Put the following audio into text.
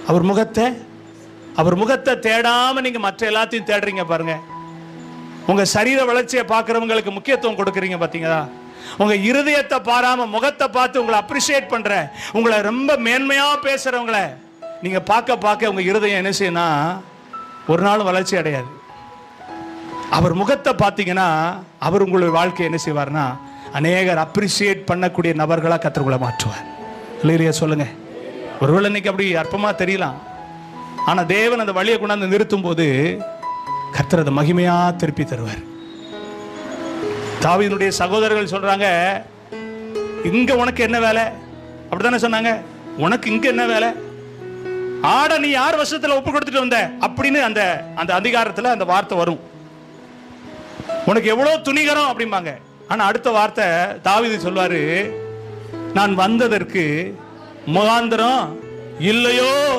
அவர் முகத்தை தேடாம நீங்க மற்ற எல்லாத்தையும் தேடுறீங்க பாருங்க. உங்க சரீர வளர்ச்சியை பார்க்கறவங்களுக்கு முக்கியத்துவம் கொடுக்குறீங்க பாத்தீங்களா? உங்க இருதயத்தை பாராம முகத்தை பார்த்து உங்களை அப்ரிஷியேட் பண்ற, உங்களை ரொம்ப மேன்மையா பேசுறவங்களை நீங்க பார்க்க உங்க இருதயம் என்ன செய்யணும்? ஒரு நாளும் வளர்ச்சி அடையாது. அவர் முகத்தை பார்த்தீங்கன்னா அவர் உங்களுடைய வாழ்க்கையை என்ன செய்வார்னா அநேகர் அப்ரிஷியேட் பண்ணக்கூடிய நபர்களா கர்த்தர் மாற்றுவார். இல்லையா சொல்லுங்க. ஒருவேளை இன்னைக்கு அப்படி அற்பமா தெரியலாம், ஆனா தேவன் அந்த வழியை கொண்டாந்து நிறுத்தும் போது கர்த்தர் அதை மகிமையா திருப்பி தருவார். தாவீதுடைய சகோதரர்கள் சொல்றாங்க, இங்க உனக்கு என்ன வேலை? அப்படித்தானே சொன்னாங்க. உனக்கு இங்க என்ன வேலை? ஆட நீ யார் வசத்துல ஒப்பு கொடுத்துட்டு வந்த அப்படின்னு அந்த அந்த அதிகாரத்துல அந்த வார்த்தை வரும். உனக்கு எவ்வளவு துணிகரம் அப்படிம்பாங்க. ஆனா அடுத்த வார்த்தை தாவீது சொல்வாரு, நான் வந்ததற்கு முகாந்திரம் இல்லையோ